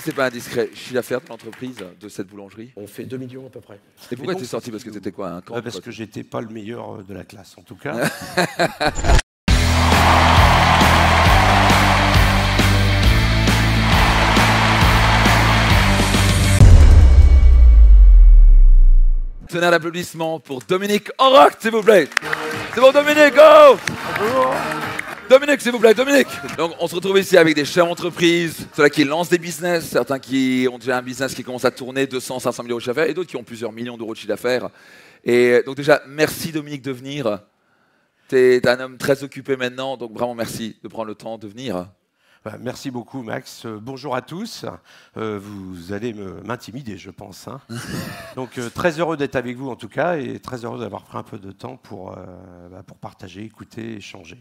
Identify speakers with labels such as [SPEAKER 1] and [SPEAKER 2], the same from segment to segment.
[SPEAKER 1] c'est pas indiscret, chiffre d'affaires de l'entreprise de cette boulangerie?
[SPEAKER 2] On fait 2 millions à peu près.
[SPEAKER 1] Et pourquoi tu es sorti? Parce que t'étais quoi, un camp?
[SPEAKER 2] Parce que j'étais pas le meilleur de la classe, en tout cas.
[SPEAKER 1] Tenez un applaudissement pour Dominique Orocht, s'il vous plaît. C'est bon, Dominique, go! Bonjour. Dominique, s'il vous plaît, Dominique. Donc, on se retrouve ici avec des chefs d'entreprise, ceux-là qui lancent des business, certains qui ont déjà un business qui commence à tourner 200, 500 000 euros de chiffre d'affaires, et d'autres qui ont plusieurs millions d'euros de chiffre d'affaires. Et donc déjà, merci Dominique de venir. Tu es un homme très occupé maintenant, donc vraiment merci de prendre le temps de venir.
[SPEAKER 2] Merci beaucoup, Max. Bonjour à tous. Vous allez m'intimider, je pense. Hein. Donc, très heureux d'être avec vous, en tout cas, et très heureux d'avoir pris un peu de temps pour partager, écouter, échanger.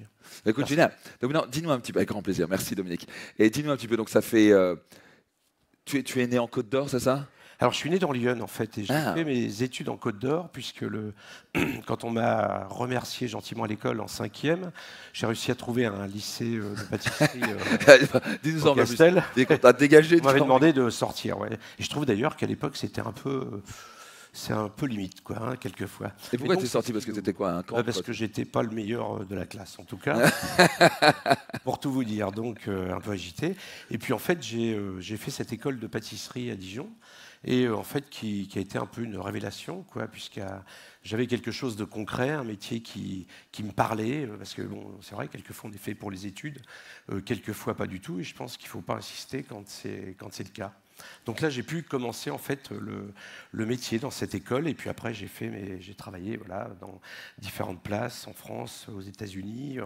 [SPEAKER 1] Écoute, génial. Donc, dis-nous un petit peu, avec grand plaisir. Merci, Dominique. Et dis-nous un petit peu, donc ça fait... tu es né en Côte d'Or, c'est ça?
[SPEAKER 2] Alors, je suis né dans Lyon, en fait, et j'ai fait mes études en Côte d'Or, puisque quand on m'a remercié gentiment à l'école en 5e, j'ai réussi à trouver un lycée de pâtisserie
[SPEAKER 1] Dis-nous
[SPEAKER 2] au Castel.
[SPEAKER 1] T'as dégagé.
[SPEAKER 2] On m'avait demandé de sortir, ouais. Et je trouve d'ailleurs qu'à l'époque, c'était un peu... C'est un peu limite, quoi, hein, quelquefois.
[SPEAKER 1] Et pourquoi tu es sorti? Parce que t'étais quoi, un camp?
[SPEAKER 2] Parce que j'étais pas le meilleur de la classe, en tout cas. Pour tout vous dire, donc un peu agité. Et puis en fait, j'ai fait cette école de pâtisserie à Dijon, et en fait, qui a été un peu une révélation, quoi, puisque j'avais quelque chose de concret, un métier qui me parlait, parce que bon, c'est vrai, quelquefois on est fait pour les études, quelquefois pas du tout, et je pense qu'il ne faut pas insister quand c'est le cas. Donc là, j'ai pu commencer en fait le métier dans cette école, et puis après j'ai travaillé voilà, dans différentes places en France, aux États-Unis.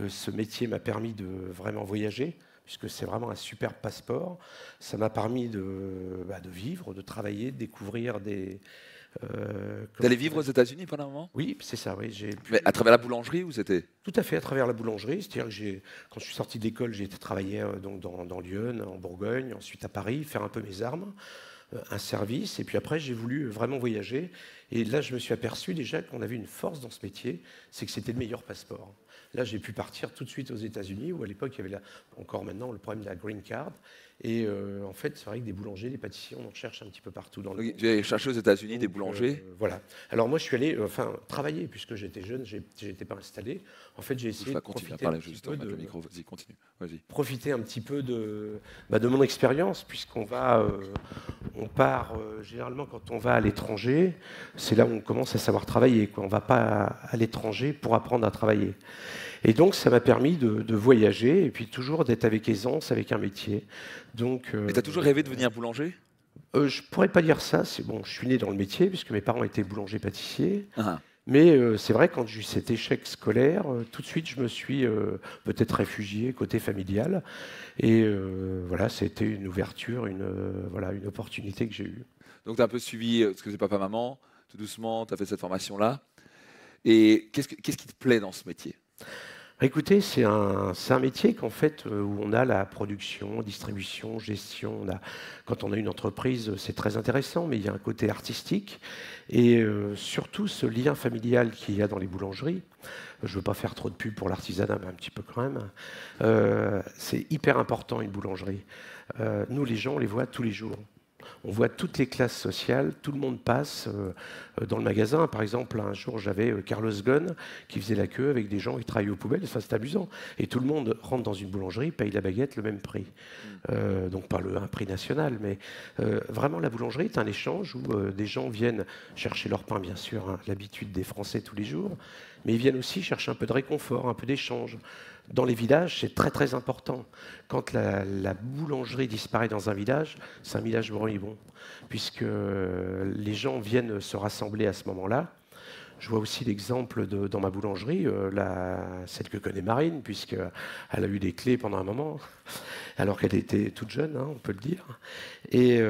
[SPEAKER 2] Ce métier m'a permis de vraiment voyager, puisque c'est vraiment un super passeport. Ça m'a permis de vivre, de travailler, de découvrir des...
[SPEAKER 1] T'allais vivre aux États-Unis pendant un moment?
[SPEAKER 2] Oui, c'est ça, oui.
[SPEAKER 1] Mais à travers la boulangerie ou c'était?
[SPEAKER 2] Tout à fait, à travers la boulangerie. C'est-à-dire que quand je suis sorti d'école, j'ai été travailler donc dans Lyon, en Bourgogne, ensuite à Paris, faire un peu mes armes, un service. Et puis après, j'ai voulu vraiment voyager. Et là, je me suis aperçu déjà qu'on avait une force dans ce métier, c'est que c'était le meilleur passeport. Là, j'ai pu partir tout de suite aux États-Unis, où à l'époque, il y avait encore maintenant le problème de la green card. Et en fait, c'est vrai que des boulangers, des pâtissiers, on en cherche un petit peu partout dans le monde.
[SPEAKER 1] Tu as cherché aux États-Unis des boulangers?
[SPEAKER 2] Voilà. Alors moi, je suis allé travailler, puisque j'étais jeune, je n'étais pas installé. En fait, j'ai essayé de profiter un petit peu de...
[SPEAKER 1] Vas-y, continue. Vas-y.
[SPEAKER 2] Profiter un petit peu de mon expérience, puisqu'on va... on part, généralement, quand on va à l'étranger, c'est là où on commence à savoir travailler, quoi. On ne va pas à l'étranger pour apprendre à travailler. Et donc, ça m'a permis de voyager et puis toujours d'être avec aisance, avec un métier. Donc,
[SPEAKER 1] et tu as toujours rêvé de devenir boulanger?
[SPEAKER 2] Je ne pourrais pas dire ça. Bon, je suis né dans le métier, puisque mes parents étaient boulangers-pâtissiers.
[SPEAKER 1] Ah.
[SPEAKER 2] Mais c'est vrai, quand j'ai eu cet échec scolaire, tout de suite, je me suis peut-être réfugié côté familial. Et voilà, c'était une ouverture, une opportunité que j'ai eue.
[SPEAKER 1] Donc, tu as un peu suivi ce que faisait papa-maman, tout doucement, tu as fait cette formation-là. Et qu'est-ce qui te plaît dans ce métier?
[SPEAKER 2] Écoutez, c'est un métier qu'en fait, où on a la production, distribution, gestion. Quand on a une entreprise, c'est très intéressant, mais il y a un côté artistique. Et surtout, ce lien familial qu'il y a dans les boulangeries. Je ne veux pas faire trop de pub pour l'artisanat, mais un petit peu quand même. C'est hyper important, une boulangerie. Nous, les gens, on les voit tous les jours. On voit toutes les classes sociales, tout le monde passe dans le magasin. Par exemple, un jour, j'avais Carlos Ghosn qui faisait la queue avec des gens qui travaillaient aux poubelles. Ça, c'est amusant. Et tout le monde rentre dans une boulangerie, paye la baguette le même prix. Donc pas un prix national, mais vraiment, la boulangerie est un échange où des gens viennent chercher leur pain, bien sûr, hein, l'habitude des Français tous les jours, mais ils viennent aussi chercher un peu de réconfort, un peu d'échange. Dans les villages, c'est très très important. Quand la boulangerie disparaît dans un village, c'est un village moribond, puisque les gens viennent se rassembler à ce moment-là. Je vois aussi l'exemple dans ma boulangerie, celle que connaît Marine, puisqu'elle a eu les clés pendant un moment, alors qu'elle était toute jeune, hein, on peut le dire. Et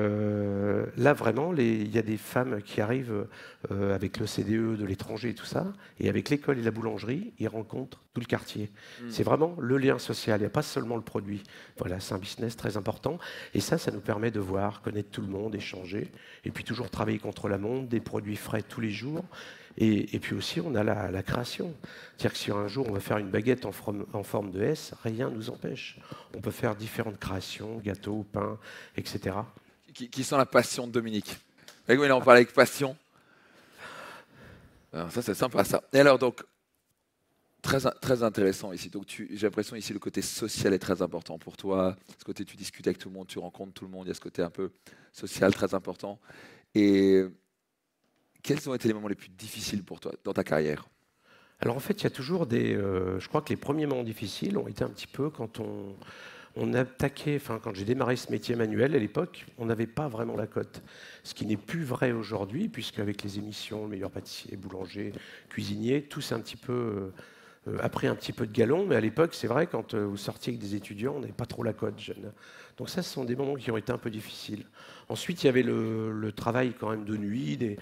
[SPEAKER 2] là, vraiment, il y a des femmes qui arrivent avec le CDE de l'étranger et tout ça, et avec l'école et la boulangerie, ils rencontrent tout le quartier. C'est vraiment le lien social, il n'y a pas seulement le produit. Voilà, c'est un business très important. Et ça nous permet de voir, connaître tout le monde, échanger, et puis toujours travailler contre la montre, des produits frais tous les jours. Et puis aussi, on a la création. C'est-à-dire que si un jour on va faire une baguette en forme de S, rien ne nous empêche. On peut faire différentes créations, gâteaux, pain, etc.
[SPEAKER 1] Qui sent la passion de Dominique? Oui, là, on parle avec passion. Alors, ça, c'est sympa, ça. Et alors, donc, très intéressant ici. Donc, j'ai l'impression ici, le côté social est très important pour toi. Ce côté, tu discutes avec tout le monde, tu rencontres tout le monde. Il y a ce côté un peu social très important. Et quels ont été les moments les plus difficiles pour toi dans ta carrière?
[SPEAKER 2] Alors en fait, il y a toujours je crois que les premiers moments difficiles ont été un petit peu quand on attaquait, enfin quand j'ai démarré ce métier manuel à l'époque, on n'avait pas vraiment la cote. Ce qui n'est plus vrai aujourd'hui, puisque avec les émissions, le meilleur pâtissier, boulanger, cuisinier, tout s'est un petit peu a pris un petit peu de galon. Mais à l'époque, c'est vrai, quand vous sortiez avec des étudiants, on n'avait pas trop la cote jeune. Donc ça, ce sont des moments qui ont été un peu difficiles. Ensuite, il y avait le travail quand même de nuit,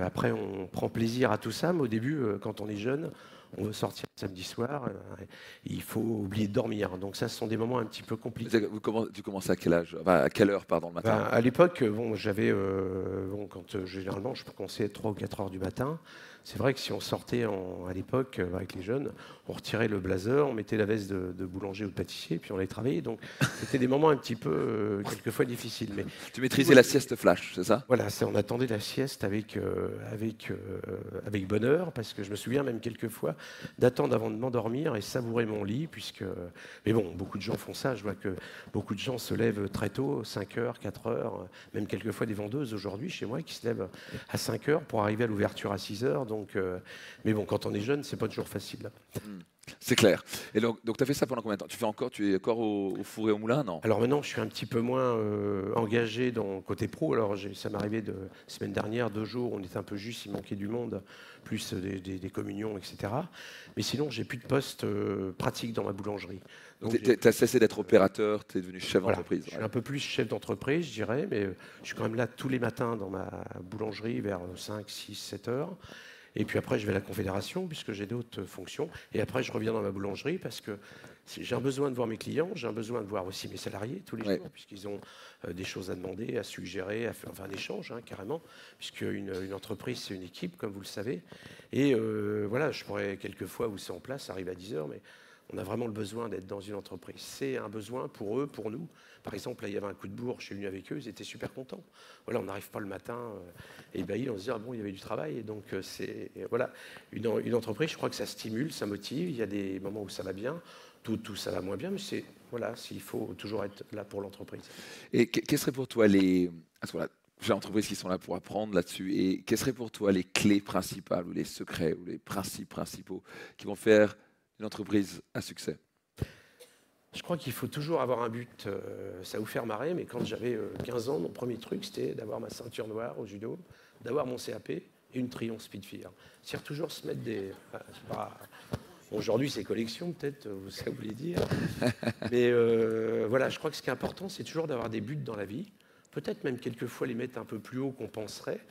[SPEAKER 2] après, on prend plaisir à tout ça, mais au début, quand on est jeune, on veut sortir le samedi soir, il faut oublier de dormir. Donc ça, ce sont des moments un petit peu compliqués.
[SPEAKER 1] Tu commences à quel âge? Enfin, à quelle heure, pardon, le matin?
[SPEAKER 2] À l'époque, j'avais, généralement, je commençais à 3 ou 4 heures du matin. C'est vrai que si on sortait à l'époque avec les jeunes, on retirait le blazer, on mettait la veste de boulanger ou de pâtissier, puis on allait travailler. Donc c'était des moments un petit peu, quelquefois difficiles. Mais
[SPEAKER 1] tu maîtrisais la sieste flash, c'est ça?
[SPEAKER 2] Voilà, on attendait la sieste avec bonheur, parce que je me souviens même quelquefois d'attendre avant de m'endormir et savourer mon lit, mais bon, beaucoup de gens font ça. Je vois que beaucoup de gens se lèvent très tôt, 5 heures, 4 heures, même quelquefois des vendeuses aujourd'hui chez moi qui se lèvent à 5 heures pour arriver à l'ouverture à 6 heures. Donc, mais bon, quand on est jeune, c'est pas toujours facile.
[SPEAKER 1] C'est clair. Et donc tu as fait ça pendant combien de temps? Tu es encore au four et au moulin, non?
[SPEAKER 2] Alors maintenant, je suis un petit peu moins engagé dans le côté pro. Alors ça m'est arrivé semaine dernière, 2 jours, on était un peu juste, il manquait du monde, plus des communions, etc. Mais sinon, j'ai plus de poste pratique dans ma boulangerie.
[SPEAKER 1] Donc tu as cessé d'être opérateur, tu es devenu chef d'entreprise.
[SPEAKER 2] Je suis un peu plus chef d'entreprise, je dirais, mais je suis quand même là tous les matins dans ma boulangerie vers 5, 6, 7 heures. Et puis après, je vais à la Confédération, puisque j'ai d'autres fonctions. Et après, je reviens dans ma boulangerie, parce que j'ai un besoin de voir mes clients, j'ai un besoin de voir aussi mes salariés tous les jours, puisqu'ils ont des choses à demander, à suggérer, à faire un échange, carrément, puisqu'une entreprise, c'est une équipe, comme vous le savez. Et voilà, je pourrais quelquefois, où c'est en place, arriver à 10 heures, mais on a vraiment le besoin d'être dans une entreprise. C'est un besoin pour eux, pour nous. Par exemple, là, il y avait un coup de bourre, je suis venu avec eux, ils étaient super contents. Voilà, on n'arrive pas le matin ébahis, on se dit, ah bon, il y avait du travail. Et donc, voilà, une entreprise, je crois que ça stimule, ça motive. Il y a des moments où ça va bien, tout ça va moins bien, mais voilà, s'il faut toujours être là pour l'entreprise.
[SPEAKER 1] Et quelles seraient pour toi j'ai l'entreprise qui sont là pour apprendre là-dessus. Et quelles seraient pour toi les clés principales ou les secrets ou les principes principaux qui vont faire une entreprise à succès?
[SPEAKER 2] Je crois qu'il faut toujours avoir un but. Ça va vous faire marrer, mais quand j'avais 15 ans, mon premier truc, c'était d'avoir ma ceinture noire au judo, d'avoir mon CAP et une Triomphe Speedfire. C'est-à-dire toujours se mettre aujourd'hui, c'est collection, peut-être, ça voulait dire. Mais voilà, je crois que ce qui est important, c'est toujours d'avoir des buts dans la vie. Peut-être même quelquefois les mettre un peu plus haut qu'on penserait.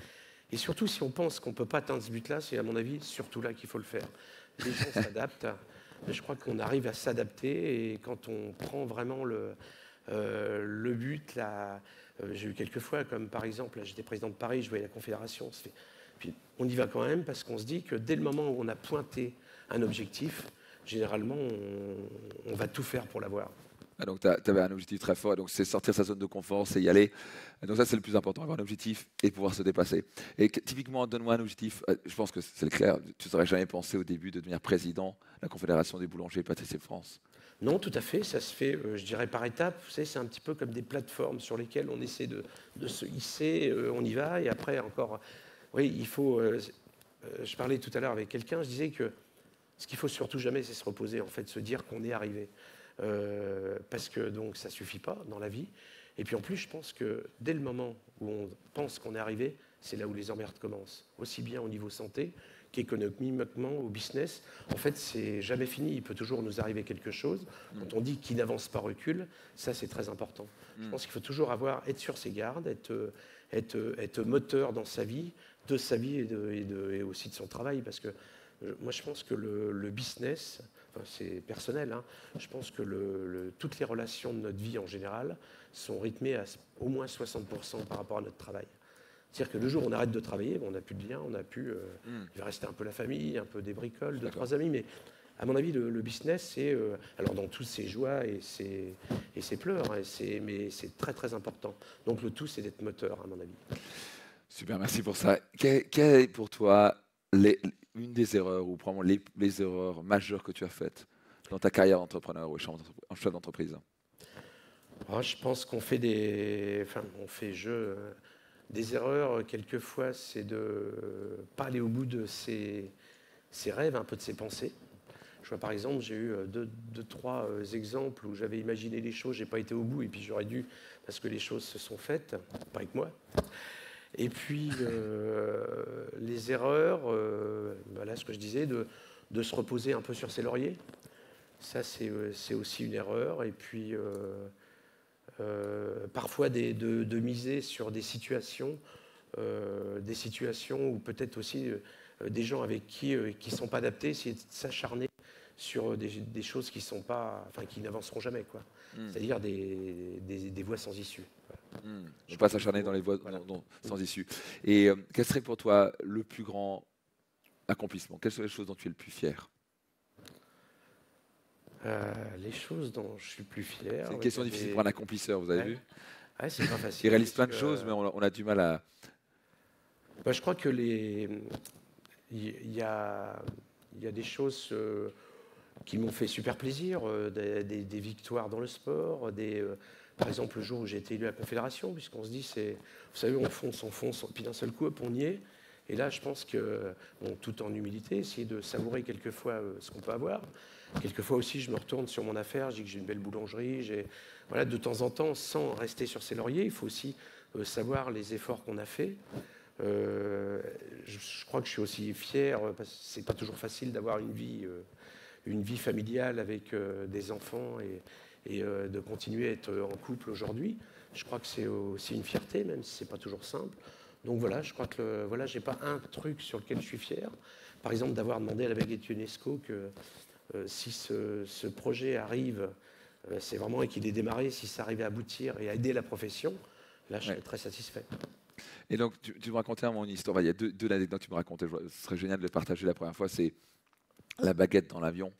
[SPEAKER 2] Et surtout, si on pense qu'on ne peut pas atteindre ce but-là, c'est à mon avis surtout là qu'il faut le faire. Les gens s'adaptent. Je crois qu'on arrive à s'adapter, et quand on prend vraiment le but, j'ai eu quelques fois, comme par exemple, j'étais président de Paris, je voyais la Confédération, puis on y va quand même, parce qu'on se dit que dès le moment où on a pointé un objectif, généralement, on va tout faire pour l'avoir.
[SPEAKER 1] Donc, tu avais un objectif très fort, donc c'est sortir sa zone de confort, c'est y aller. Donc ça, c'est le plus important, avoir un objectif et pouvoir se dépasser. Et typiquement, donne-moi un objectif, je pense que c'est le clair, tu n'aurais jamais pensé au début de devenir président de la Confédération des boulangers et pâtissiers de France?
[SPEAKER 2] Non, tout à fait, ça se fait, je dirais, par étapes. Vous savez, c'est un petit peu comme des plateformes sur lesquelles on essaie de se hisser, on y va, et après encore, oui, il faut... je parlais tout à l'heure avec quelqu'un, je disais que ce qu'il faut surtout jamais, c'est se reposer, en fait, se dire qu'on est arrivé. Parce que donc ça suffit pas dans la vie. Et puis en plus, je pense que dès le moment où on pense qu'on est arrivé, c'est là où les emmerdes commencent. Aussi bien au niveau santé qu'économiquement, au business. En fait, c'est jamais fini. Il peut toujours nous arriver quelque chose. Quand on dit qui n'avance pas recule, ça c'est très important. Je pense qu'il faut toujours être sur ses gardes, être moteur dans sa vie, et aussi de son travail. Parce que moi, je pense que le business enfin, c'est personnel, hein, je pense que toutes les relations de notre vie en général sont rythmées à au moins 60% par rapport à notre travail. C'est-à-dire que le jour où on arrête de travailler, bon, on n'a plus de lien, on n'a plus... il va rester un peu la famille, un peu des bricoles, deux, trois amis, mais à mon avis, le business, c'est... alors dans toutes ses joies et ses pleurs, hein, mais c'est très très important. Donc le tout, c'est d'être moteur, à mon avis.
[SPEAKER 1] Super, merci pour ça. Quelle est pour toi une des erreurs, ou probablement les erreurs majeures que tu as faites dans ta carrière d'entrepreneur ou chef d'entreprise?
[SPEAKER 2] Je pense qu'on fait des erreurs. Quelquefois, c'est de ne pas aller au bout de ses rêves, un peu de ses pensées. Je vois par exemple, j'ai eu deux, trois exemples où j'avais imaginé les choses, j'ai pas été au bout, et puis j'aurais dû, parce que les choses se sont faites, pas avec moi. Et puis, les erreurs, voilà ce que je disais, de se reposer un peu sur ses lauriers. Ça, c'est aussi une erreur. Et puis, parfois, de miser sur des situations où peut-être aussi des gens avec qui ne sont pas adaptés, essayer de s'acharner sur des choses qui sont pas, enfin, qui n'avanceront jamais, quoi. C'est-à-dire des voies sans issue.
[SPEAKER 1] Ne pas s'acharner dans les voies sans issue. Et quel serait pour toi le plus grand accomplissement? Quelles sont les choses dont tu es le plus fier?
[SPEAKER 2] Les choses dont je suis le plus fier...
[SPEAKER 1] C'est une question difficile pour un accomplisseur, vous avez vu?
[SPEAKER 2] Ouais, c'est pas facile.
[SPEAKER 1] Il réalise plein de choses, mais on a du mal à...
[SPEAKER 2] Je crois que il y a des choses qui m'ont fait super plaisir, des victoires dans le sport, par exemple le jour où j'ai été élu à la Confédération, puisqu'on se dit, vous savez, on fonce, puis d'un seul coup, hop, on y est. Et là, je pense que, bon, tout en humilité, essayer de savourer quelquefois ce qu'on peut avoir. Quelquefois aussi, je me retourne sur mon affaire, je dis que j'ai une belle boulangerie. Voilà, de temps en temps, sans rester sur ses lauriers, il faut aussi savoir les efforts qu'on a faits. Je crois que je suis aussi fier, parce que c'est pas toujours facile d'avoir une vie familiale avec des enfants et de continuer à être en couple aujourd'hui. Je crois que c'est aussi une fierté, même si c'est pas toujours simple. Donc voilà, je crois que voilà, j'ai pas un truc sur lequel je suis fier. Par exemple, d'avoir demandé à la baguette UNESCO que si ce projet arrive, c'est vraiment, et qu'il est démarré, si ça arrivait à aboutir et à aider la profession, là, je serais très satisfait.
[SPEAKER 1] Et donc, tu me racontais mon histoire. Il y a deux anecdotes que tu me racontais. Ce serait génial de les partager. La première fois, c'est la baguette dans l'avion.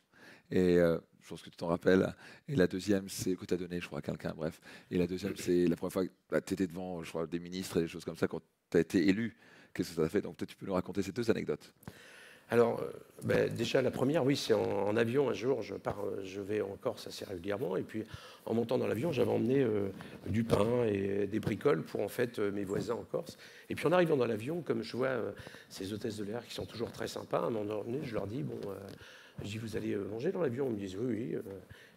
[SPEAKER 1] Et je pense que tu t'en rappelles. Et la deuxième, c'est que tu as donné, je crois, à quelqu'un. Bref. Et la deuxième, c'est la première fois que tu étais devant, je crois, des ministres et des choses comme ça quand tu as été élu. Qu'est-ce que ça t'a fait? Donc, toi, tu peux nous raconter ces deux anecdotes.
[SPEAKER 2] Alors, déjà, la première, oui, c'est en avion. Un jour, je vais en Corse assez régulièrement. Et puis, en montant dans l'avion, j'avais emmené du pain et des bricoles pour, en fait, mes voisins en Corse. Et puis, en arrivant dans l'avion, comme je vois ces hôtesses de l'air qui sont toujours très sympas, à un moment donné, je leur dis, bon, je dis, vous allez manger dans l'avion? Ils me disent, oui, oui.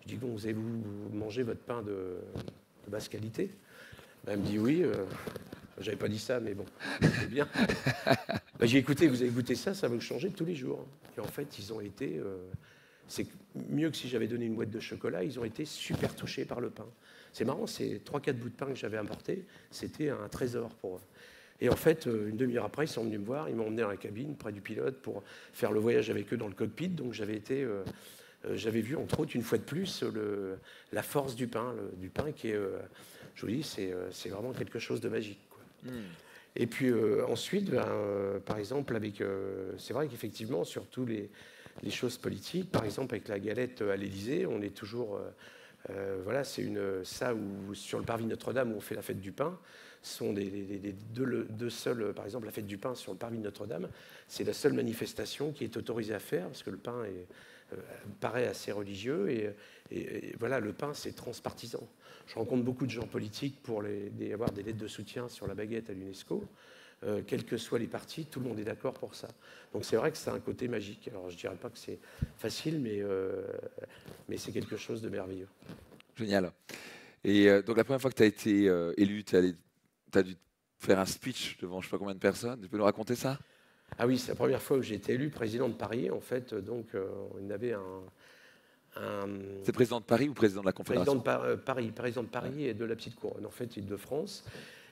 [SPEAKER 2] Je dis, bon, vous allez vous manger votre pain de basse qualité? Elle me dit, oui. J'avais pas dit ça, mais bon, c'est bien. J'ai écouté, vous avez goûté ça, ça va vous changer tous les jours. Et en fait, ils ont été... c'est mieux que si j'avais donné une boîte de chocolat, ils ont été super touchés par le pain. C'est marrant, ces 3-4 bouts de pain que j'avais apportés, c'était un trésor pour eux. Et en fait, une demi-heure après, ils sont venus me voir, ils m'ont emmené dans la cabine, près du pilote, pour faire le voyage avec eux dans le cockpit. Donc j'avais vu, entre autres, une fois de plus, la force du pain qui est, je vous dis, c'est vraiment quelque chose de magique, quoi. Et puis ensuite, par exemple, c'est vrai qu'effectivement, sur toutes les choses politiques, par exemple avec la galette à l'Élysée, on est toujours... voilà, c'est ça où sur le parvis Notre-Dame où on fait la fête du pain, sont les deux seuls, par exemple la fête du pain sur le parvis de Notre-Dame, c'est la seule manifestation qui est autorisée à faire, parce que le pain paraît assez religieux, et voilà, le pain c'est transpartisan. Je rencontre beaucoup de gens politiques pour avoir des lettres de soutien sur la baguette à l'UNESCO. Quels que soient les partis, tout le monde est d'accord pour ça. Donc c'est vrai que c'est un côté magique. Alors je ne dirais pas que c'est facile, mais c'est quelque chose de merveilleux.
[SPEAKER 1] Génial. Et donc la première fois que tu as été élu, tu as dû faire un speech devant je ne sais pas combien de personnes. Tu peux nous raconter ça?
[SPEAKER 2] Ah oui, c'est la première fois où j'ai été élu président de Paris. En fait, donc il y avait
[SPEAKER 1] C'est président de Paris ou président de la Confédération?
[SPEAKER 2] Président de Paris et de la Petite Couronne, en fait, Île-de-France.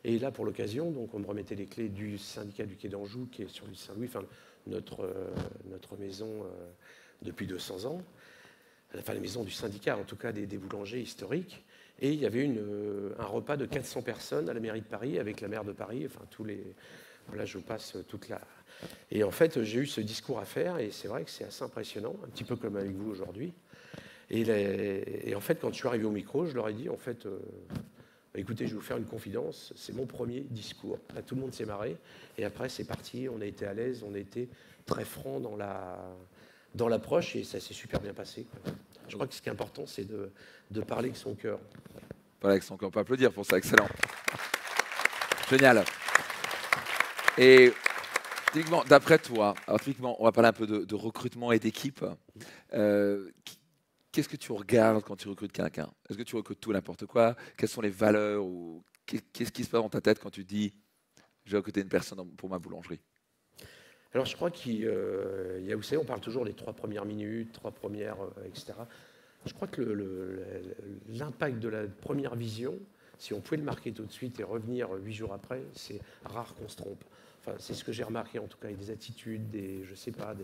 [SPEAKER 2] Et là, pour l'occasion, donc, on me remettait les clés du syndicat du Quai d'Anjou, qui est sur l'île Saint-Louis, enfin, notre maison depuis 200 ans. enfin les maisons du syndicat, en tout cas des boulangers historiques. Et il y avait un repas de 400 personnes à la mairie de Paris, avec la maire de Paris, enfin tous les... Voilà, je passe toute la... Et en fait, j'ai eu ce discours à faire, et c'est vrai que c'est assez impressionnant, un petit peu comme avec vous aujourd'hui. Et en fait, quand je suis arrivé au micro, je leur ai dit, en fait, écoutez, je vais vous faire une confidence, c'est mon premier discours. Là, tout le monde s'est marré, et après, c'est parti, on a été à l'aise, on a été très franc dans l'approche, et ça s'est super bien passé, quoi. Je crois que ce qui est important, c'est de parler avec son cœur.
[SPEAKER 1] Parler avec son cœur, on peut applaudir pour ça, excellent. Génial. Et typiquement, d'après toi, alors typiquement, on va parler un peu de recrutement et d'équipe. Qu'est-ce que tu regardes quand tu recrutes quelqu'un? Est-ce que tu recrutes tout n'importe quoi? Quelles sont les valeurs ou qu'est-ce qui se passe dans ta tête quand tu dis je vais recruter une personne pour ma boulangerie?
[SPEAKER 2] Alors, je crois qu'il y a, vous savez, on parle toujours des 3 premières minutes, 3 premières, etc. Je crois que l'impact de la première vision, si on pouvait le marquer tout de suite et revenir 8 jours après, c'est rare qu'on se trompe. Enfin, c'est ce que j'ai remarqué, en tout cas, des attitudes, je sais pas,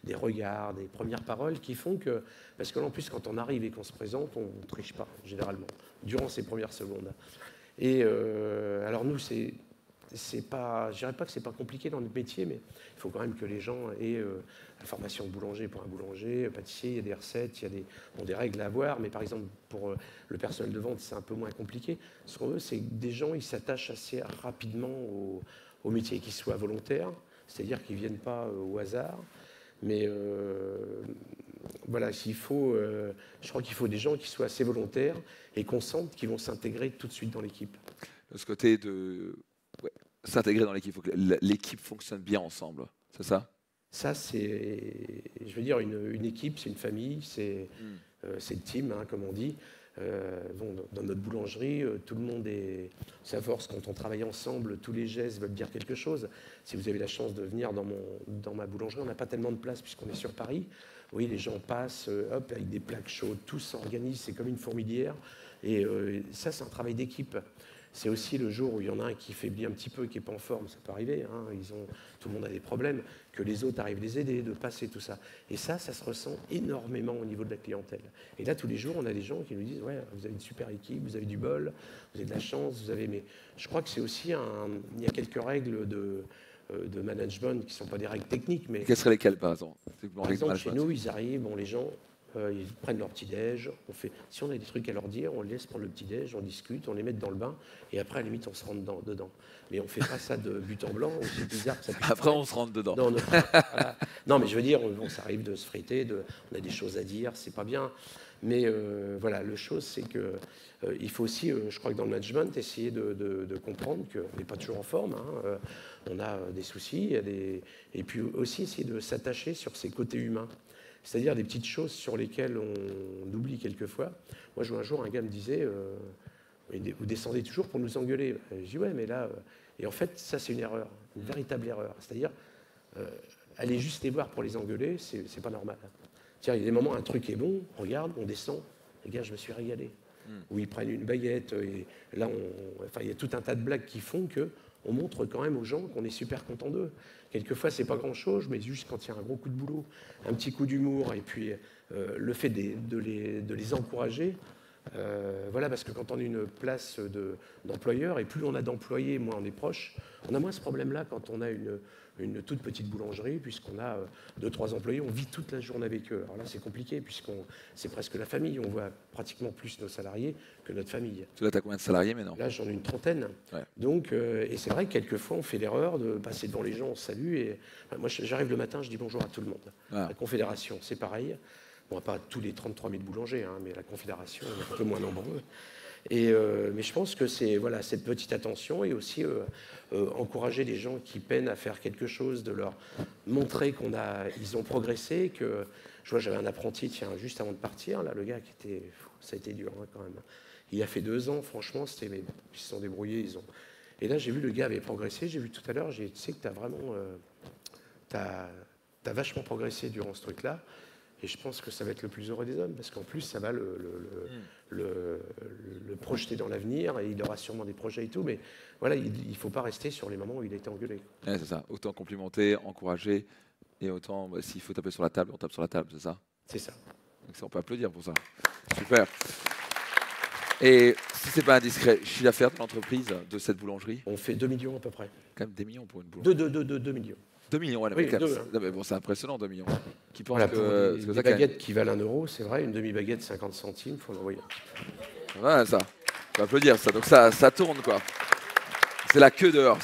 [SPEAKER 2] des regards, des premières paroles qui font que... Parce que là, en plus, quand on arrive et qu'on se présente, on ne triche pas, généralement, durant ces premières secondes. Et alors, nous, c'est pas, je dirais pas que c'est pas compliqué dans notre métier, mais il faut quand même que les gens aient la formation de boulanger pour un boulanger, pâtissier, il y a des recettes, il y a des règles à avoir, mais par exemple pour le personnel de vente, c'est un peu moins compliqué. Ce qu'on veut, c'est que des gens ils s'attachent assez rapidement au métier, qu'ils soient volontaires, c'est-à-dire qu'ils ne viennent pas au hasard, mais voilà, je crois qu'il faut des gens qui soient assez volontaires et qu'on sente qu'ils vont s'intégrer tout de suite dans l'équipe.
[SPEAKER 1] De ce côté de s'intégrer dans l'équipe, il faut que l'équipe fonctionne bien ensemble, c'est ça?
[SPEAKER 2] Ça, c'est, je veux dire, une équipe, c'est une famille, c'est le team, hein, comme on dit. Bon, dans notre boulangerie, tout le monde est... Ça force, quand on travaille ensemble, tous les gestes veulent dire quelque chose. Si vous avez la chance de venir dans ma boulangerie, on n'a pas tellement de place puisqu'on est sur Paris. Oui, les gens passent, hop, avec des plaques chaudes, tous s'organisent, c'est comme une fourmilière. Et ça, c'est un travail d'équipe. C'est aussi le jour où il y en a un qui faiblit un petit peu, qui n'est pas en forme, ça peut arriver, hein, tout le monde a des problèmes, que les autres arrivent à les aider, de passer tout ça. Et ça se ressent énormément au niveau de la clientèle. Et là, tous les jours, on a des gens qui nous disent « Ouais, vous avez une super équipe, vous avez du bol, vous avez de la chance, vous avez... » Mais je crois que c'est aussi il y a quelques règles de management qui ne sont pas des règles techniques, mais...
[SPEAKER 1] Quelles seraient lesquelles, par exemple?
[SPEAKER 2] Par exemple, chez nous, ils arrivent, bon, les gens... ils prennent leur petit-déj, si on a des trucs à leur dire, on les laisse prendre le petit-déj, on discute, on les met dans le bain, et après, à la limite, on se rentre dedans. Mais on ne fait pas ça de but en blanc, c'est bizarre que ça puisse...
[SPEAKER 1] Après, on se rentre dedans.
[SPEAKER 2] Non, voilà. Non, mais je veux dire, bon, ça arrive de se friter, on a des choses à dire, c'est pas bien. Mais voilà, la chose, c'est que il faut aussi, je crois que dans le management, essayer de comprendre qu'on n'est pas toujours en forme, hein, on a des soucis, et puis aussi essayer de s'attacher sur ses côtés humains. C'est-à-dire des petites choses sur lesquelles on oublie quelquefois. Moi, je vois un jour, un gars me disait vous descendez toujours pour nous engueuler. Je dis ouais, mais là... Et en fait, ça, c'est une erreur, une véritable erreur. C'est-à-dire, aller juste les voir pour les engueuler, c'est pas normal. Tiens, il y a des moments, un truc est bon, on regarde, on descend. Les gars, je me suis régalé. Où ils prennent une baguette, et là, il y a tout un tas de blagues qui font qu'on montre quand même aux gens qu'on est super content d'eux. Quelquefois, c'est pas grand-chose, mais juste quand il y a un gros coup de boulot, un petit coup d'humour, et puis le fait de les encourager. Voilà, parce que quand on a une place d'employeur, et plus on a d'employés, moins on est proche. On a moins ce problème-là quand on a une toute petite boulangerie, puisqu'on a 2-3 employés, on vit toute la journée avec eux. Alors là, c'est compliqué, puisqu'on c'est presque la famille. On voit pratiquement plus nos salariés que notre famille.
[SPEAKER 1] Là, tu as combien de salariés maintenant? Là,
[SPEAKER 2] j'en ai une trentaine.
[SPEAKER 1] Ouais.
[SPEAKER 2] Donc, et c'est vrai que quelquefois, on fait l'erreur de passer devant les gens, on salue. Et, moi, j'arrive le matin, je dis bonjour à tout le monde. Ah. La Confédération, c'est pareil. Bon, pas tous les 33 000 boulangers, hein, mais la Confédération, on est un peu moins nombreux. Mais je pense que c'est voilà, cette petite attention et aussi encourager les gens qui peinent à faire quelque chose, de leur montrer ils ont progressé. Que je vois, j'avais un apprenti, tiens, juste avant de partir, là, le gars ça a été dur hein, quand même. Il a fait 2 ans, franchement, ils se sont débrouillés. Et là, j'ai vu le gars avait progressé. J'ai vu tout à l'heure, tu sais que tu as vraiment, t'as vachement progressé durant ce truc-là. Et je pense que ça va être le plus heureux des hommes, parce qu'en plus, ça va le projeter dans l'avenir, et il aura sûrement des projets et tout, mais voilà, il ne faut pas rester sur les moments où il a été engueulé.
[SPEAKER 1] Ouais, c'est ça, autant complimenter, encourager, et autant, s'il faut taper sur la table, on tape sur la table, c'est ça?
[SPEAKER 2] C'est ça.
[SPEAKER 1] Donc ça, on peut applaudir pour ça. Super. Et si c'est pas indiscret, chiffre d'affaires de l'entreprise de cette boulangerie?
[SPEAKER 2] On fait 2 millions à peu près.
[SPEAKER 1] Quand même des millions pour une boulangerie.
[SPEAKER 2] 2 millions.
[SPEAKER 1] 2 millions, ouais,
[SPEAKER 2] Oui,
[SPEAKER 1] mais quand même,
[SPEAKER 2] deux, hein.
[SPEAKER 1] non, mais bon, c'est impressionnant, 2 millions. Qui pense
[SPEAKER 2] Voilà,
[SPEAKER 1] que,
[SPEAKER 2] pour
[SPEAKER 1] parce que
[SPEAKER 2] des
[SPEAKER 1] ça, quand même,
[SPEAKER 2] baguettes qui valent 1 euro, c'est vrai, une demi-baguette 50 centimes, il faut l'envoyer.
[SPEAKER 1] voilà, ça. On peut applaudir ça. Donc ça tourne, quoi. C'est la queue dehors.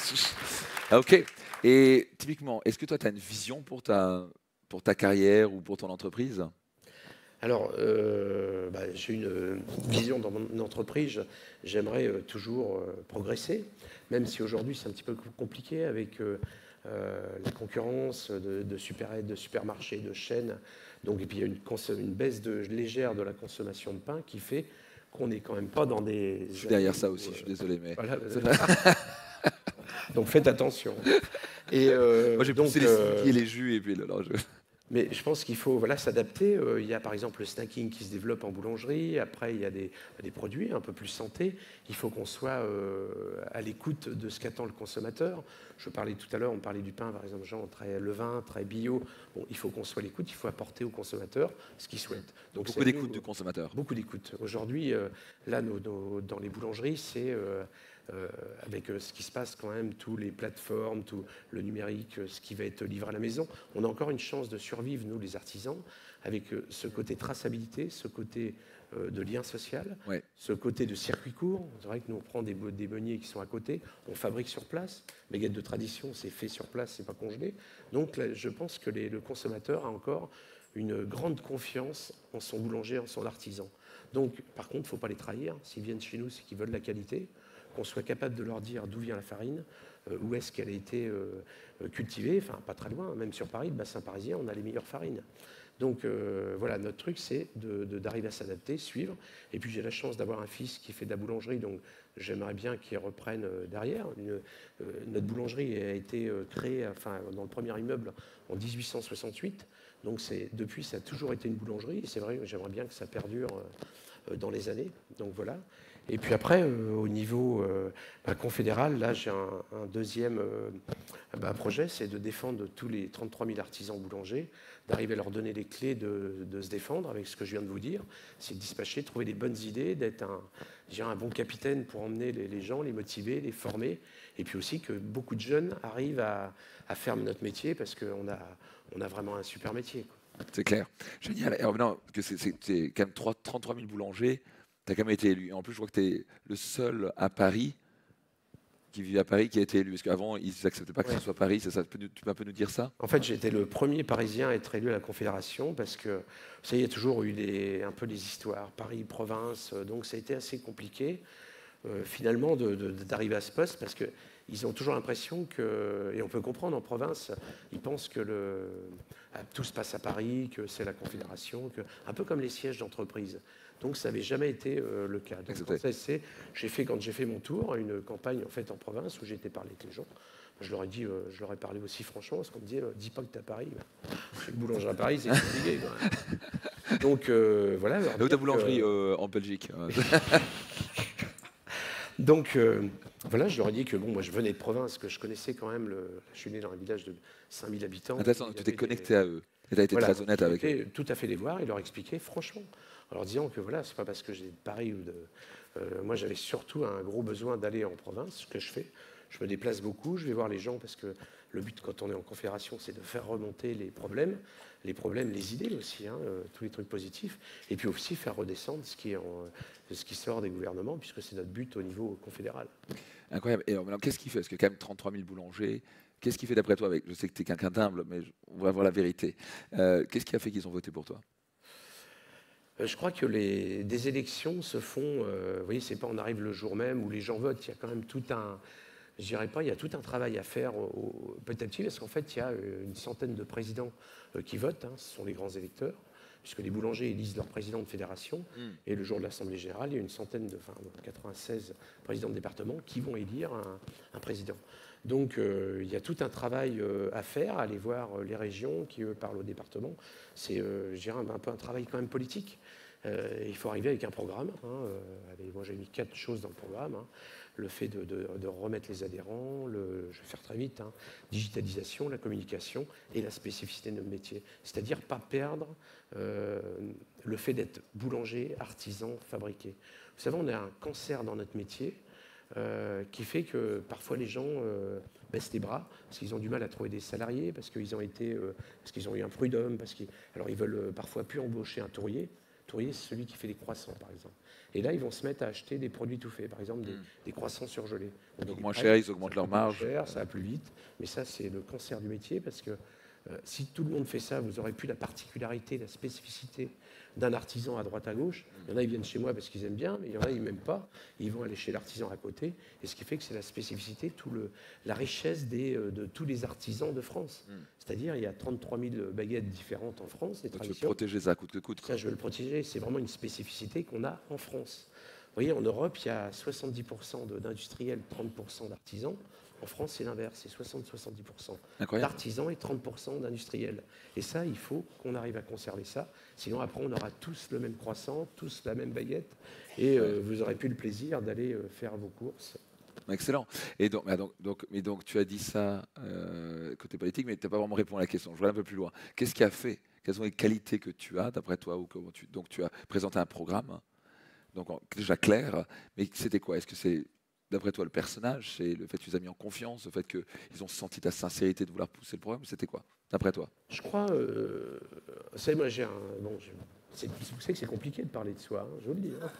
[SPEAKER 1] Ah, ok. Et typiquement, est-ce que toi, tu as une vision pour ta carrière ou pour ton entreprise?
[SPEAKER 2] Alors, j'ai une vision dans mon entreprise. J'aimerais toujours progresser, même si aujourd'hui c'est un petit peu compliqué avec la concurrence de supérettes, de supermarchés, de chaînes. Donc, et puis il y a une baisse légère de la consommation de pain qui fait qu'on n'est quand même pas dans des...
[SPEAKER 1] Je suis derrière ça aussi, je suis désolé, mais...
[SPEAKER 2] Voilà, donc faites attention. Et
[SPEAKER 1] Moi, j'ai
[SPEAKER 2] donc,
[SPEAKER 1] poussé les smoothies et les jus, et puis là,
[SPEAKER 2] mais je pense qu'il faut s'adapter. Il y a par exemple le snacking qui se développe en boulangerie. Après, il y a des produits un peu plus santé. Il faut qu'on soit à l'écoute de ce qu'attend le consommateur. Je parlais tout à l'heure, on parlait du pain, par exemple, Jean, très levain, très bio. Bon, il faut qu'on soit à l'écoute, il faut apporter au consommateur ce qu'il souhaite. Donc,
[SPEAKER 1] beaucoup d'écoute du consommateur.
[SPEAKER 2] Beaucoup d'écoute. Aujourd'hui, là, dans les boulangeries, c'est... avec ce qui se passe quand même, toutes les plateformes, tout le numérique, ce qui va être livré à la maison, on a encore une chance de survivre, nous les artisans, avec ce côté traçabilité, ce côté de lien social,
[SPEAKER 1] Ouais.
[SPEAKER 2] ce côté de circuit court. C'est vrai que nous, on prend des meuniers qui sont à côté, on fabrique sur place. Baguette de tradition, c'est fait sur place, c'est pas congelé. Donc là, je pense que le consommateur a encore une grande confiance en son boulanger, en son artisan. Donc, par contre, il ne faut pas les trahir. S'ils viennent chez nous, c'est qu'ils veulent la qualité, qu'on soit capable de leur dire d'où vient la farine, où est-ce qu'elle a été cultivée, enfin pas très loin, même sur Paris, le bassin parisien, on a les meilleures farines. Donc voilà, notre truc, c'est d'arriver à s'adapter, suivre. Et puis j'ai la chance d'avoir un fils qui fait de la boulangerie, donc j'aimerais bien qu'il reprenne derrière. Notre boulangerie a été créée dans le premier immeuble en 1868. Donc depuis, ça a toujours été une boulangerie. Et c'est vrai, j'aimerais bien que ça perdure dans les années. Donc voilà. Et puis après, au niveau confédéral, là, j'ai un deuxième projet, c'est de défendre tous les 33 000 artisans boulangers, d'arriver à leur donner les clés de se défendre avec ce que je viens de vous dire. C'est de dispatcher, de trouver des bonnes idées, d'être un bon capitaine pour emmener les gens, les motiver, les former. Et puis aussi que beaucoup de jeunes arrivent à faire notre métier parce qu'on a vraiment un super métier, quoi.
[SPEAKER 1] C'est clair. Génial. Et en revenant, que c'est quand même 33 000 boulangers, tu as quand même été élu. Et en plus, je crois que tu es le seul à Paris, qui vit à Paris, qui a été élu. Parce qu'avant, ils n'acceptaient pas que ce soit Paris. Tu peux un peu nous dire ça?
[SPEAKER 2] En fait, j'ai été le premier Parisien à être élu à la Confédération parce que, ça y a toujours eu un peu des histoires, Paris, province, donc ça a été assez compliqué, finalement, d'arriver à ce poste parce qu'ils ont toujours l'impression que, et on peut comprendre en province, ils pensent que tout se passe à Paris, que c'est la Confédération, un peu comme les sièges d'entreprise. Donc ça n'avait jamais été le cas. Donc, quand j'ai fait mon tour, une campagne en fait en province où j'ai été parler avec les gens, je leur ai parlé aussi franchement, parce qu'on me disait, dis pas que tu es à Paris. Je suis boulanger à Paris, c'est compliqué quand même. Donc voilà.
[SPEAKER 1] Où ta boulangerie en Belgique?
[SPEAKER 2] Donc voilà, je leur ai dit que bon, moi je venais de province, que je connaissais quand même je suis né dans un village de 5000 habitants.
[SPEAKER 1] Intéressant, tu t'es connecté à eux. Et tu as été très honnête avec eux.
[SPEAKER 2] Tout à fait les voir et leur expliquer franchement. En leur disant que voilà, c'est pas parce que j'ai de Paris moi j'avais surtout un gros besoin d'aller en province, ce que je fais. Je me déplace beaucoup, je vais voir les gens parce que le but quand on est en confédération, c'est de faire remonter les problèmes, les idées aussi, tous les trucs positifs, et puis aussi faire redescendre ce qui sort des gouvernements, puisque c'est notre but au niveau confédéral.
[SPEAKER 1] Incroyable. Et alors, qu'est-ce qui fait? Parce que quand même 33 000 boulangers, qu'est-ce qui fait d'après toi je sais que tu es quelqu'un d'humble, mais on va voir la vérité. Qu'est-ce qui a fait qu'ils ont voté pour toi?
[SPEAKER 2] Je crois que des élections se font, vous voyez, c'est pas on arrive le jour même où les gens votent, il y a quand même je dirais pas, il y a tout un travail à faire petit à petit, parce qu'en fait, il y a une centaine de présidents qui votent, ce sont les grands électeurs, puisque les boulangers élisent leur président de fédération, et le jour de l'Assemblée générale, il y a une centaine 96 présidents de département qui vont élire un président. Donc il y a tout un travail à faire, à aller voir les régions qui, eux, parlent au département. C'est, je dirais, un peu un travail quand même politique. Il faut arriver avec un programme. Moi, j'ai mis 4 choses dans le programme. le fait de remettre les adhérents, je vais faire très vite, hein, digitalisation, la communication et la spécificité de notre métier. C'est-à-dire pas perdre le fait d'être boulanger, artisan, fabriqué. Vous savez, on a un cancer dans notre métier qui fait que parfois les gens baissent les bras parce qu'ils ont du mal à trouver des salariés, parce qu'ils ont eu un prud'homme, alors ils veulent parfois plus embaucher un tourier. Tourier, c'est celui qui fait des croissants, par exemple. Et là, ils vont se mettre à acheter des produits tout faits, par exemple des croissants surgelés.
[SPEAKER 1] Donc moins cher, ils augmentent leur marge.
[SPEAKER 2] Ça va plus vite, mais ça, c'est le cancer du métier, parce que si tout le monde fait ça, vous n'aurez plus la particularité, la spécificité d'un artisan à droite à gauche. Il y en a, ils viennent chez moi parce qu'ils aiment bien, mais il y en a, ils m'aiment pas. Ils vont aller chez l'artisan à côté. Et ce qui fait que c'est la spécificité, la richesse de tous les artisans de France. C'est-à-dire, il y a 33 000 baguettes différentes en France, des traditions.
[SPEAKER 1] Tu veux protéger ça coûte que coûte.
[SPEAKER 2] Ça, je veux le protéger. C'est vraiment une spécificité qu'on a en France. Vous voyez, en Europe, il y a 70% d'industriels, 30% d'artisans. En France, c'est l'inverse, c'est 60-70% d'artisans et 30% d'industriels. Et ça, il faut qu'on arrive à conserver ça. Sinon, après, on aura tous le même croissant, tous la même baguette, et vous aurez plus le plaisir d'aller faire vos courses.
[SPEAKER 1] Excellent. Et donc, tu as dit ça côté politique, mais tu n'as pas vraiment répondu à la question. Je vais aller un peu plus loin. Qu'est-ce qui a fait? Quelles sont les qualités que tu as, d'après toi, donc tu as présenté un programme, donc déjà clair, mais c'était quoi? Est-ce que c'est, d'après toi, le personnage, c'est le fait que tu les as mis en confiance, le fait qu'ils ont senti ta sincérité de vouloir pousser le programme? C'était quoi, d'après toi?
[SPEAKER 2] Je crois, vous savez, moi j'ai un... Bon, vous savez que c'est compliqué de parler de soi, hein, je vous le dis, hein.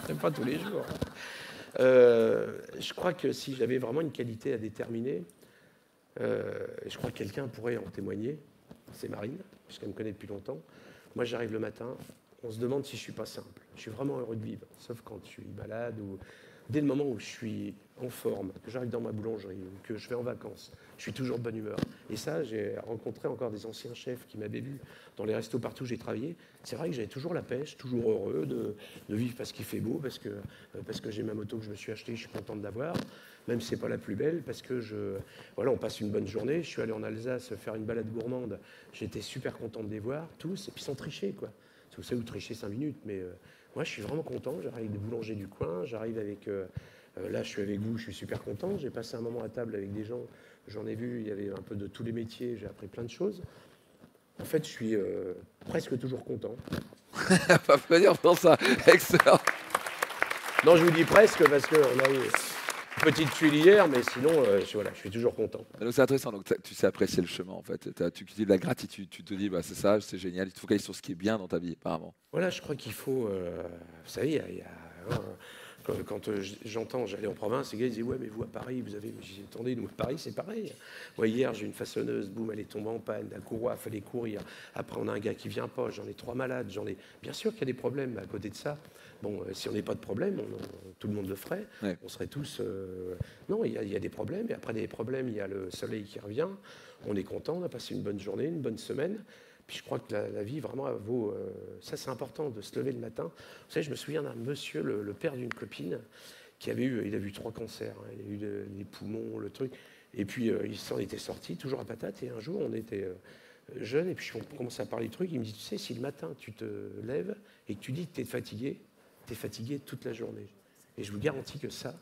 [SPEAKER 2] Même pas tous les jours. Je crois que si j'avais vraiment une qualité à déterminer, je crois que quelqu'un pourrait en témoigner, c'est Marine, puisqu'elle me connaît depuis longtemps. Moi, j'arrive le matin, on se demande si je suis pas simple. Je suis vraiment heureux de vivre, sauf quand je suis malade ou dès le moment où je suis en forme, que j'arrive dans ma boulangerie ou que je vais en vacances, je suis toujours de bonne humeur. Et ça, j'ai rencontré encore des anciens chefs qui m'avaient vu dans les restos partout où j'ai travaillé. C'est vrai que j'avais toujours la pêche, toujours heureux de vivre parce qu'il fait beau, parce que j'ai ma moto que je me suis achetée, je suis content de l'avoir, même si c'est pas la plus belle, parce que voilà, on passe une bonne journée. Je suis allé en Alsace faire une balade gourmande, j'étais super content de les voir tous, et puis sans tricher, quoi. Vous savez, vous trichez 5 minutes, mais moi, je suis vraiment content. J'arrive avec des boulangers du coin. J'arrive avec... là, je suis avec vous. Je suis super content. J'ai passé un moment à table avec des gens. J'en ai vu. Il y avait un peu de tous les métiers. J'ai appris plein de choses. En fait, je suis presque toujours content.
[SPEAKER 1] Pas plaisir pour ça. Excellent.
[SPEAKER 2] Non, je vous dis presque parce qu'on a eu une petite tuile hier, mais sinon, voilà, je suis toujours content.
[SPEAKER 1] Donc c'est intéressant. Donc tu sais apprécier le chemin, en fait. Tu cultives la gratitude. Tu te dis, bah, c'est ça, c'est génial. Tu te focalises sur ce qui est bien dans ta vie, apparemment. Voilà,
[SPEAKER 2] je crois qu'il faut... vous savez, quand j'entends, j'allais en province, les gars ils disaient, ouais, mais vous à Paris, vous avez... J'ai dit, attendez, nous à Paris, c'est pareil. Moi, hier, j'ai une façonneuse, boum, elle est tombée en panne, la courroie, il fallait courir. Après, on a un gars qui vient pas, j'en ai 3 malades, Bien sûr qu'il y a des problèmes, mais à côté de ça, bon, si on n'est pas de problème, tout le monde le ferait. Ouais. On serait tous... Non, il y a des problèmes, et après des problèmes, il y a le soleil qui revient. On est content, on a passé une bonne journée, une bonne semaine. Puis je crois que la vie, vraiment, vaut... ça, c'est important, de se lever le matin. Vous savez, je me souviens d'un monsieur, le père d'une copine, qui avait il a eu 3 cancers. Hein. Il a eu les poumons, le truc. Et puis, il s'en était sorti, toujours à patate. Et un jour, on était jeunes, et puis on commençait à parler du truc. Il me dit, tu sais, si le matin, tu te lèves et que tu dis que tu es fatigué toute la journée. Et je vous garantis que ça,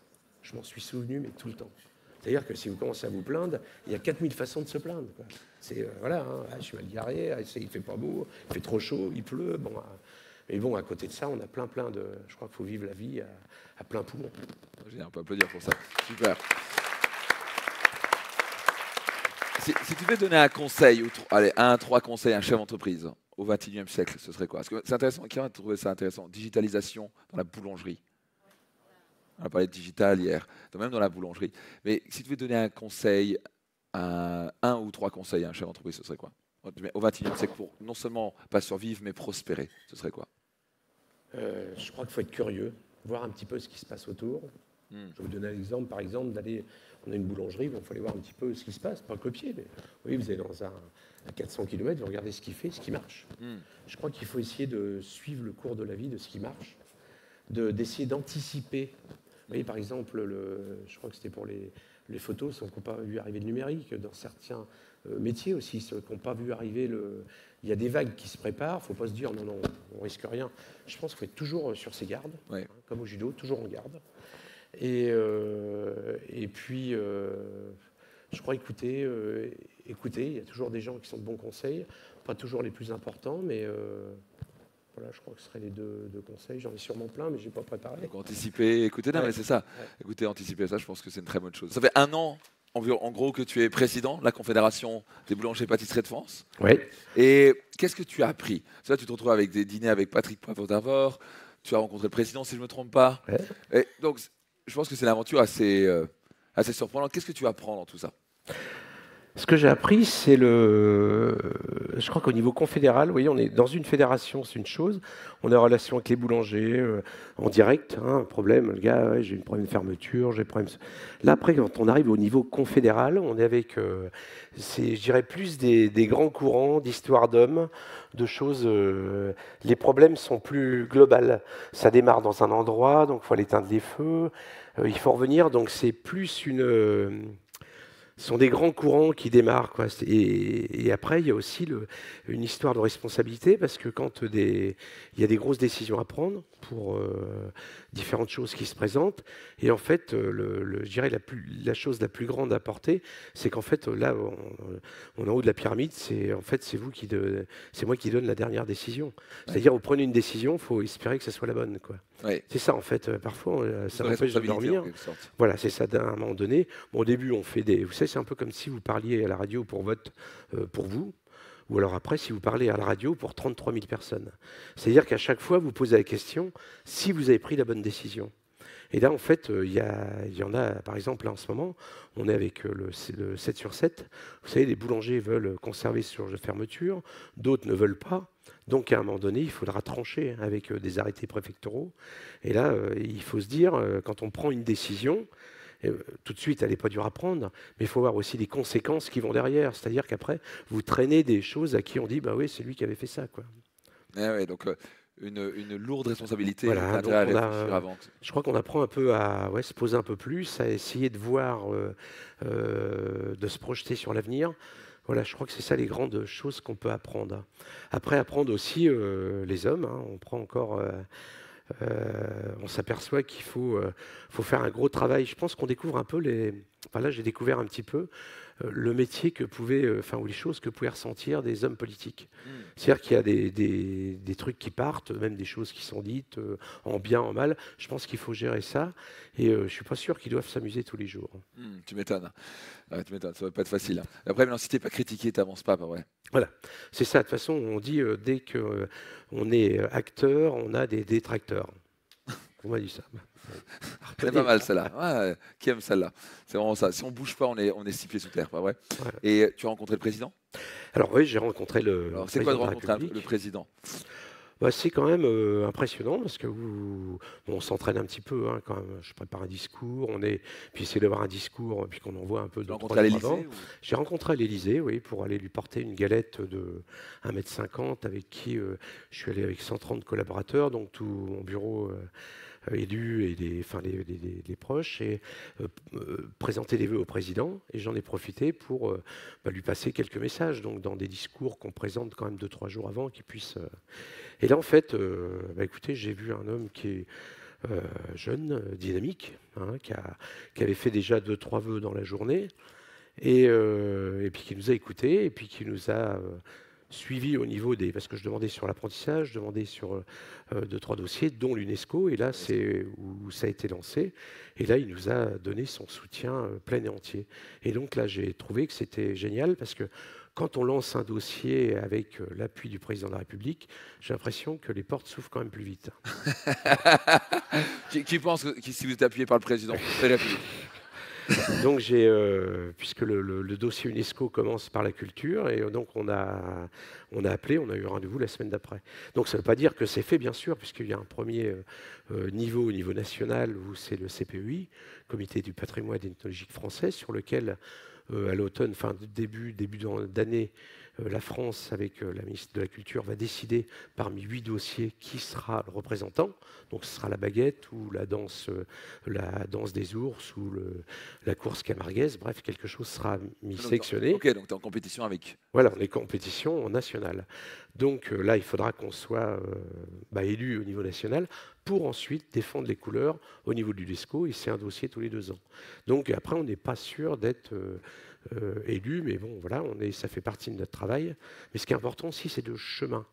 [SPEAKER 2] je m'en suis souvenu, mais tout le temps. C'est-à-dire que si vous commencez à vous plaindre, il y a 4000 façons de se plaindre, quoi. C'est, voilà, hein, je suis mal garé, il fait pas beau, il fait trop chaud, il pleut. Bon, mais bon, à côté de ça, on a plein de... Je crois qu'il faut vivre la vie à plein poumon.
[SPEAKER 1] On peut applaudir pour ça. Super. Si tu devais donner un conseil, allez, 3 conseils à un chef d'entreprise au XXIe siècle, ce serait quoi? Parce que c'est intéressant, qui a trouvé ça intéressant? Digitalisation dans la boulangerie. On a parlé de digital hier, même dans la boulangerie. Mais si tu devais donner un conseil, 1 ou 3 conseils à un chef d'entreprise, ce serait quoi? Au XXIe siècle, pour non seulement pas survivre, mais prospérer, ce serait quoi?
[SPEAKER 2] Je crois qu'il faut être curieux, voir un petit peu ce qui se passe autour. Je vais vous donner un exemple, par exemple, on a une boulangerie, il faut aller voir un petit peu ce qui se passe, pas copier, mais oui, vous allez à 400 km, vous regardez ce qui fait, ce qui marche. Je crois qu'il faut essayer de suivre le cours de la vie de ce qui marche, d'essayer d'anticiper. Vous voyez, par exemple, je crois que c'était pour les photos, ceux qui n'ont pas vu arriver le numérique, dans certains métiers aussi, ceux qui n'ont pas vu arriver il y a des vagues qui se préparent, il ne faut pas se dire non, on ne risque rien. Je pense qu'il faut être toujours sur ses gardes, ouais. Comme au judo, toujours en garde. Et puis, je crois écouter, il y a toujours des gens qui sont de bons conseils, pas toujours les plus importants, mais voilà, je crois que ce seraient les deux conseils. J'en ai sûrement plein, mais je n'ai pas préparé.
[SPEAKER 1] Donc anticiper, écouter, non, mais c'est ça. Écouter, anticiper, ça, je pense que c'est une très bonne chose. Ça fait 1 an, en gros, que tu es président de la Confédération des boulangers et pâtissiers de France.
[SPEAKER 2] Oui.
[SPEAKER 1] Et qu'est-ce que tu as appris? Là, tu te retrouves avec des dîners avec Patrick Poivre d'Arvor, tu as rencontré le président, si je ne me trompe pas.
[SPEAKER 2] Ouais.
[SPEAKER 1] Et donc, je pense que c'est une aventure assez surprenante. Qu'est-ce que tu apprends dans tout ça?
[SPEAKER 2] Ce que j'ai appris, c'est je crois qu'au niveau confédéral, oui, on est dans une fédération, c'est une chose. On est en relation avec les boulangers, en direct, hein, un problème, le gars, ouais, j'ai un problème de fermeture, j'ai un problème. Là, après, quand on arrive au niveau confédéral, on est avec, je dirais, plus des grands courants d'histoire d'hommes, de choses. Les problèmes sont plus globaux. Ça démarre dans un endroit, donc il faut aller éteindre les feux, il faut revenir, donc c'est plus ce sont des grands courants qui démarrent, quoi. Et après, il y a aussi une histoire de responsabilité, parce que quand il y a des grosses décisions à prendre pour différentes choses qui se présentent, et en fait, je dirais la chose la plus grande à porter, c'est qu'en fait, là, on est en haut de la pyramide, c'est moi qui donne la dernière décision. C'est-à-dire, vous prenez une décision, il faut espérer que ce soit la bonne, quoi.
[SPEAKER 1] Ouais.
[SPEAKER 2] C'est ça, en fait. Parfois, ça m'empêche de dormir. Voilà, c'est ça, à un moment donné. Bon, au début, on fait vous savez, c'est un peu comme si vous parliez à la radio pour vous, ou alors après, si vous parlez à la radio pour 33 000 personnes. C'est-à-dire qu'à chaque fois, vous posez la question si vous avez pris la bonne décision. Et là, en fait, il y en a, par exemple, là, en ce moment, on est avec le 7 sur 7. Vous savez, les boulangers veulent conserver sur fermeture, d'autres ne veulent pas. Donc, à un moment donné, il faudra trancher avec des arrêtés préfectoraux. Et là, il faut se dire, quand on prend une décision, tout de suite, elle n'est pas dure à prendre, mais il faut voir aussi les conséquences qui vont derrière. C'est-à-dire qu'après, vous traînez des choses à qui on dit, bah oui, c'est lui qui avait fait ça, quoi.
[SPEAKER 1] Ouais, donc une lourde responsabilité.
[SPEAKER 2] Voilà, donc
[SPEAKER 1] à réfléchir avant.
[SPEAKER 2] je crois qu'on apprend un peu à se poser un peu plus, à essayer de voir, de se projeter sur l'avenir. Voilà, je crois que c'est ça les grandes choses qu'on peut apprendre. Après, apprendre aussi les hommes. Hein, on prend encore. On s'aperçoit qu'il faut faire un gros travail. Je pense qu'on découvre un peu Enfin là, j'ai découvert un petit peu le métier que ou les choses que pouvaient ressentir des hommes politiques. C'est-à-dire qu'il y a des trucs qui partent, même des choses qui sont dites en bien, en mal. Je pense qu'il faut gérer ça, et je suis pas sûr qu'ils doivent s'amuser tous les jours.
[SPEAKER 1] Tu m'étonnes. Ouais, tu m'étonnes, ça va pas être facile. Après, maintenant, si t'es pas critiqué, t'avances pas, vrai.
[SPEAKER 2] Voilà, c'est ça. De toute façon, on dit dès que on est acteur, on a des détracteurs. On m'a dit ça.
[SPEAKER 1] C'est pas mal celle-là. Ouais, qui aime celle-là? C'est vraiment ça. Si on bouge pas, on est 6 pieds sous terre, pas vrai?
[SPEAKER 2] Ouais.
[SPEAKER 1] Et tu as rencontré le président?
[SPEAKER 2] Alors oui, j'ai rencontré le.
[SPEAKER 1] Alors, c'est quoi de rencontrer le président?
[SPEAKER 2] Bah, c'est quand même impressionnant, parce que on s'entraîne un petit peu, hein, quand même. Je prépare un discours, puis essayer d'avoir un discours, puis qu'on envoie un peu de
[SPEAKER 1] rencontré à l'Élysée?
[SPEAKER 2] J'ai rencontré à l'Élysée, oui, pour aller lui porter une galette de 1,50 m, avec qui je suis allé avec 130 collaborateurs, donc tout mon bureau élu et les proches, et présenter les vœux au président. Et j'en ai profité pour lui passer quelques messages, donc dans des discours qu'on présente quand même 2-3 jours avant, qu'il puisse. Et là, en fait, écoutez, j'ai vu un homme qui est jeune, dynamique, hein, qui avait fait déjà 2-3 vœux dans la journée, et puis qui nous a écoutés, et puis qui nous a suivi au niveau parce que je demandais sur l'apprentissage, je demandais sur 2-3 dossiers, dont l'UNESCO, et là, c'est où ça a été lancé. Et là, il nous a donné son soutien plein et entier. Et donc là, j'ai trouvé que c'était génial, parce que quand on lance un dossier avec l'appui du président de la République, j'ai l'impression que les portes s'ouvrent quand même plus vite.
[SPEAKER 1] Qui pense que si vous êtes appuyé par le président, vous faites l'appuyer?
[SPEAKER 2] Donc puisque le dossier UNESCO commence par la culture, et donc on a appelé, on a eu rendez-vous la semaine d'après. Donc ça ne veut pas dire que c'est fait, bien sûr, puisqu'il y a un premier niveau au niveau national, où c'est le CPEI, Comité du patrimoine ethnologique français, sur lequel à l'automne, début d'année, la France, avec la ministre de la Culture, va décider parmi 8 dossiers qui sera le représentant. Donc ce sera la baguette, ou la danse des ours, ou la course camarguaise. Bref, quelque chose sera sélectionné.
[SPEAKER 1] Ok, donc tu es en compétition avec.
[SPEAKER 2] Voilà, on est compétition nationale. Donc là, il faudra qu'on soit élu au niveau national pour ensuite défendre les couleurs au niveau de l'UNESCO, et c'est un dossier tous les 2 ans. Donc après, on n'est pas sûr d'être élu, mais bon, voilà, ça fait partie de notre travail. Mais ce qui est important aussi, c'est le chemin.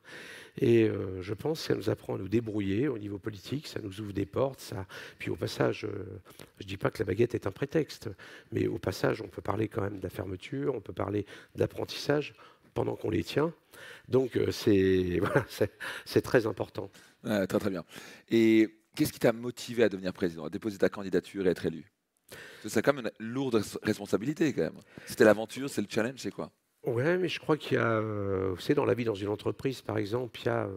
[SPEAKER 2] Et je pense que ça nous apprend à nous débrouiller au niveau politique, ça nous ouvre des portes. Puis au passage, je ne dis pas que la baguette est un prétexte, mais au passage, on peut parler quand même de la fermeture, on peut parler d'apprentissage pendant qu'on les tient. Donc voilà, c'est très important.
[SPEAKER 1] Très très bien. Et qu'est-ce qui t'a motivé à devenir président, à déposer ta candidature et être élu? C'est quand même une lourde responsabilité quand même. C'était l'aventure, c'est le challenge, c'est quoi?
[SPEAKER 2] Ouais, mais je crois qu'il y a, vous savez, dans la vie dans une entreprise, par exemple, il y a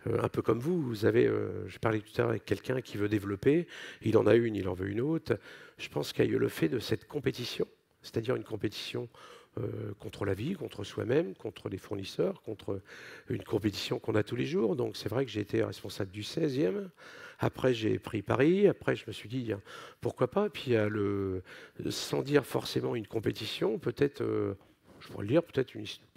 [SPEAKER 2] un peu comme vous avez, je parlais tout à l'heure avec quelqu'un qui veut développer, il en a une, il en veut une autre. Je pense qu'il y a eu le fait de cette compétition, c'est-à-dire une compétition contre la vie, contre soi-même, contre les fournisseurs, contre une compétition qu'on a tous les jours. Donc c'est vrai que j'ai été responsable du 16e. Après, j'ai pris Paris. Après, je me suis dit, pourquoi pas. Puis il y a sans dire forcément une compétition, peut-être, je pourrais le dire, peut-être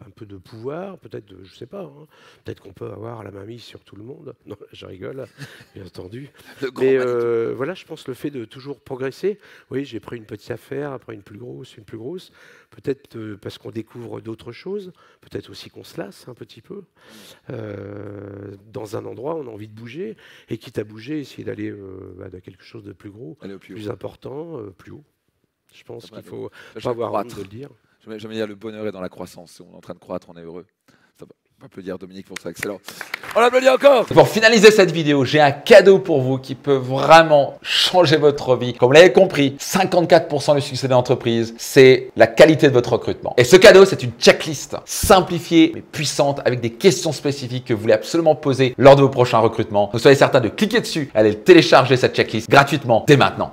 [SPEAKER 2] un peu de pouvoir, peut-être, je ne sais pas, hein, peut-être qu'on peut avoir la main mise sur tout le monde. Non, je rigole, bien entendu. Mais voilà, je pense le fait de toujours progresser. Oui, j'ai pris une petite affaire, après une plus grosse, peut-être parce qu'on découvre d'autres choses, peut-être aussi qu'on se lasse un petit peu. Dans un endroit, on a envie de bouger, et quitte à bouger, essayer d'aller dans quelque chose de plus gros, plus important, plus haut. Je pense qu'il faut pas avoir honte de le dire.
[SPEAKER 1] J'aime dire le bonheur est dans la croissance. On est en train de croître, on est heureux. On peut applaudir Dominique pour ça, excellent. On l'applaudit encore.
[SPEAKER 3] Pour finaliser cette vidéo, j'ai un cadeau pour vous qui peut vraiment changer votre vie. Comme vous l'avez compris, 54% du succès de l'entreprise, c'est la qualité de votre recrutement. Et ce cadeau, c'est une checklist simplifiée mais puissante avec des questions spécifiques que vous voulez absolument poser lors de vos prochains recrutements. Donc soyez certain de cliquer dessus, allez télécharger cette checklist gratuitement dès maintenant.